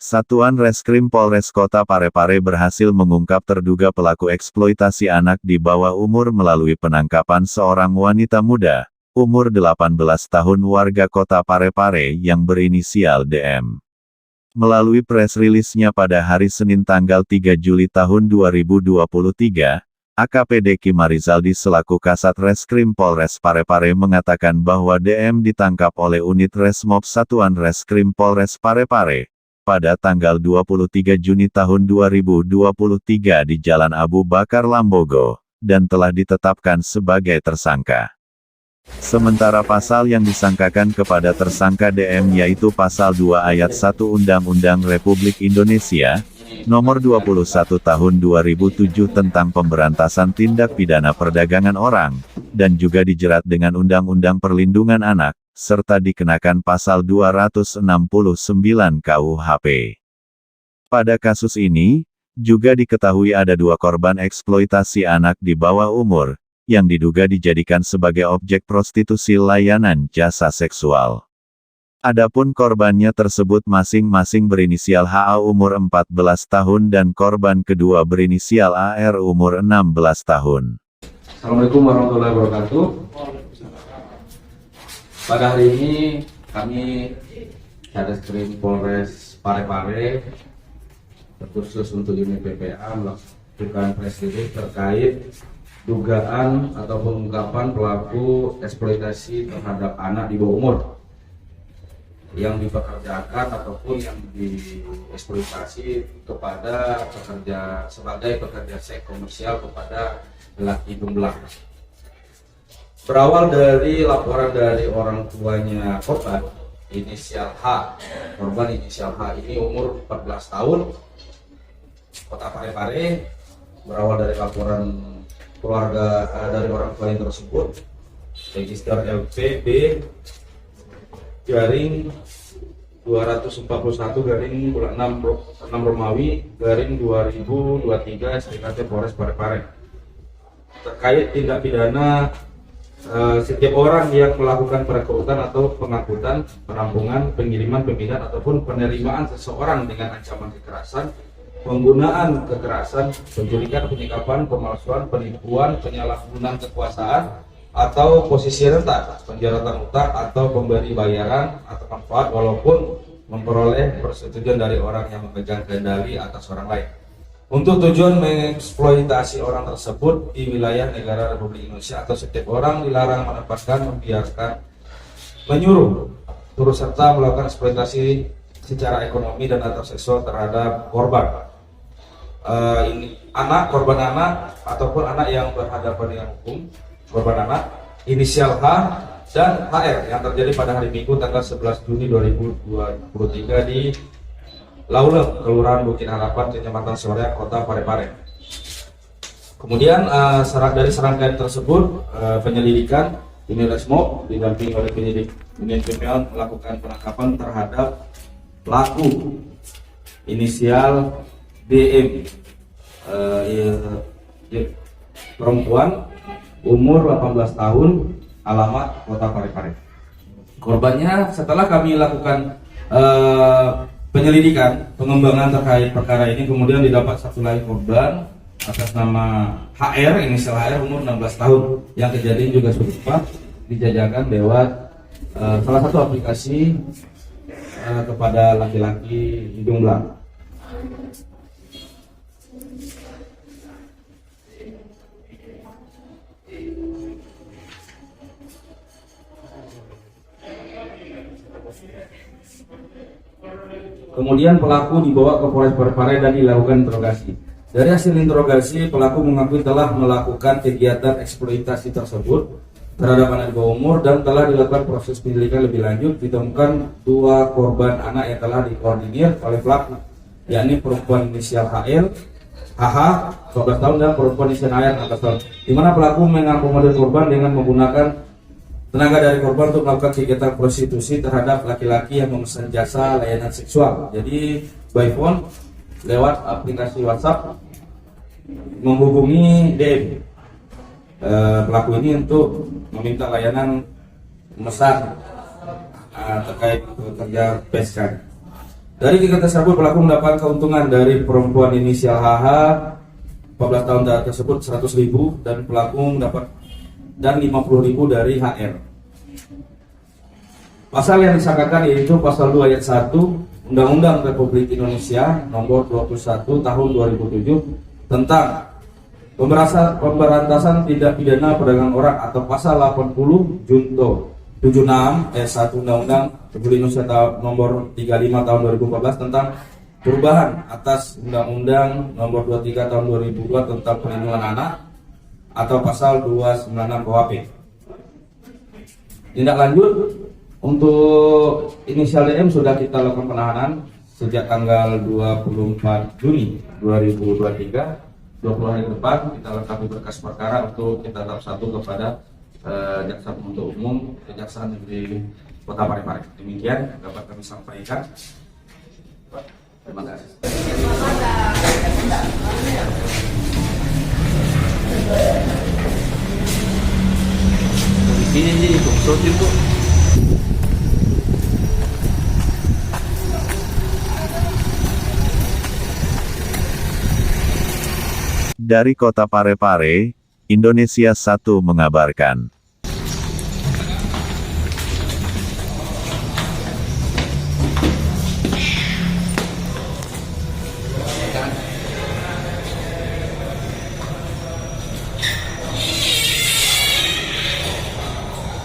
Satuan Reskrim Polres Kota Parepare berhasil mengungkap terduga pelaku eksploitasi anak di bawah umur melalui penangkapan seorang wanita muda, umur 18 tahun warga Kota Parepare yang berinisial DM. Melalui press release-nya pada hari Senin tanggal 3 Juli tahun 2023, AKP Deki Marizaldi selaku Kasat Reskrim Polres Parepare mengatakan bahwa DM ditangkap oleh unit Resmob Satuan Reskrim Polres Parepare pada tanggal 23 Juni tahun 2023 di Jalan Abu Bakar Lambogo, dan telah ditetapkan sebagai tersangka. Sementara pasal yang disangkakan kepada tersangka DM yaitu Pasal 2 Ayat 1 Undang-Undang Republik Indonesia, Nomor 21 Tahun 2007 tentang Pemberantasan Tindak Pidana Perdagangan Orang, dan juga dijerat dengan Undang-Undang Perlindungan Anak, serta dikenakan Pasal 269 KUHP. Pada kasus ini, juga diketahui ada 2 korban eksploitasi anak di bawah umur, yang diduga dijadikan sebagai objek prostitusi layanan jasa seksual. Adapun korbannya tersebut masing-masing berinisial HA umur 14 tahun dan korban kedua berinisial AR umur 16 tahun. Assalamualaikum warahmatullahi wabarakatuh. Pada hari ini kami Reskrim Polres Parepare khusus untuk unit PPA melakukan press release terkait dugaan atau pengungkapan pelaku eksploitasi terhadap anak di bawah umur yang dipekerjakan ataupun yang dieksploitasi kepada pekerja sebagai pekerja seks komersial kepada lelaki gemblang. Berawal dari laporan dari orang tuanya korban, inisial H. Korban inisial H ini umur 14 tahun, Kota Parepare. Berawal dari laporan keluarga dari orang tua yang tersebut, register LPB garing 241 garing 6 Romawi garing 2023 SPKT Polres Parepare terkait tindak pidana setiap orang yang melakukan perekrutan atau pengangkutan, penampungan, pengiriman, pembinaan ataupun penerimaan seseorang dengan ancaman kekerasan, penggunaan kekerasan, penculikan, penyekapan, pemalsuan, penipuan, penyalahgunaan kekuasaan atau posisi rentan, penjaratan utang atau pemberi bayaran atau manfaat walaupun memperoleh persetujuan dari orang yang memegang kendali atas orang lain untuk tujuan mengeksploitasi orang tersebut di wilayah negara Republik Indonesia, atau setiap orang dilarang menempatkan, membiarkan, menyuruh, turut serta melakukan eksploitasi secara ekonomi dan atau seksual terhadap korban. Ini anak, korban anak ataupun anak yang berhadapan dengan hukum, korban anak, inisial H dan HR yang terjadi pada hari Minggu tanggal 11 Juni 2023 di Lauleng, Kelurahan Bukit Harapan, Kecamatan Soreang, Kota Parepare. Kemudian dari serangkaian tersebut, penyelidikan unit Resmob didampingi oleh penyidik unit PPA melakukan penangkapan terhadap pelaku inisial DM, perempuan umur 18 tahun, alamat Kota Parepare. Korbannya setelah kami lakukan penyelidikan, pengembangan terkait perkara ini, kemudian didapat satu lagi korban atas nama HR, inisial HR umur 16 tahun, yang kejadian juga serupa dijajakan lewat salah satu aplikasi kepada laki-laki hidung belang. Kemudian pelaku dibawa ke Polres Parepare dan dilakukan interogasi. Dari hasil interogasi, pelaku mengakui telah melakukan kegiatan eksploitasi tersebut terhadap anak di bawah umur dan telah dilakukan proses penyelidikan lebih lanjut. Ditemukan 2 korban anak yang telah dikoordinir oleh pelaku, yakni perempuan inisial HL, HH, 12 tahun, dan perempuan inisial AR, 16 tahun. Di mana pelaku mengakomodir korban dengan menggunakan tenaga dari korban untuk melakukan kegiatan prostitusi terhadap laki-laki yang memesan jasa layanan seksual. Jadi by phone, lewat aplikasi WhatsApp, menghubungi DM pelaku ini untuk meminta layanan memesan terkait kerja PSK. Dari kegiatan tersebut pelaku mendapat keuntungan dari perempuan inisial HH 14 tahun tersebut 100.000 dan pelaku mendapat dan 50.000 dari HR. Pasal yang disangkakan yaitu pasal 2 ayat 1 Undang-Undang Republik Indonesia nomor 21 tahun 2007 tentang pemberantasan tindak pidana perdagangan orang atau pasal 80 Junto 76 ayat 1 Undang-Undang Republik Indonesia nomor 35 tahun 2014 tentang perubahan atas Undang-Undang nomor 23 tahun 2002 tentang perlindungan anak atau pasal 296 KUHP. Tindak lanjut untuk inisial DM sudah kita lakukan penahanan sejak tanggal 24 Juni 2023. 20 hari ke depan kita lengkapi berkas perkara untuk kita tahap 1 kepada Jaksa Penuntut Umum Kejaksaan Negeri Kota Parepare. Demikian dapat kami sampaikan. Terima kasih. Ini konsorsium tuh. Dari Kota Parepare, Indonesia 1 mengabarkan.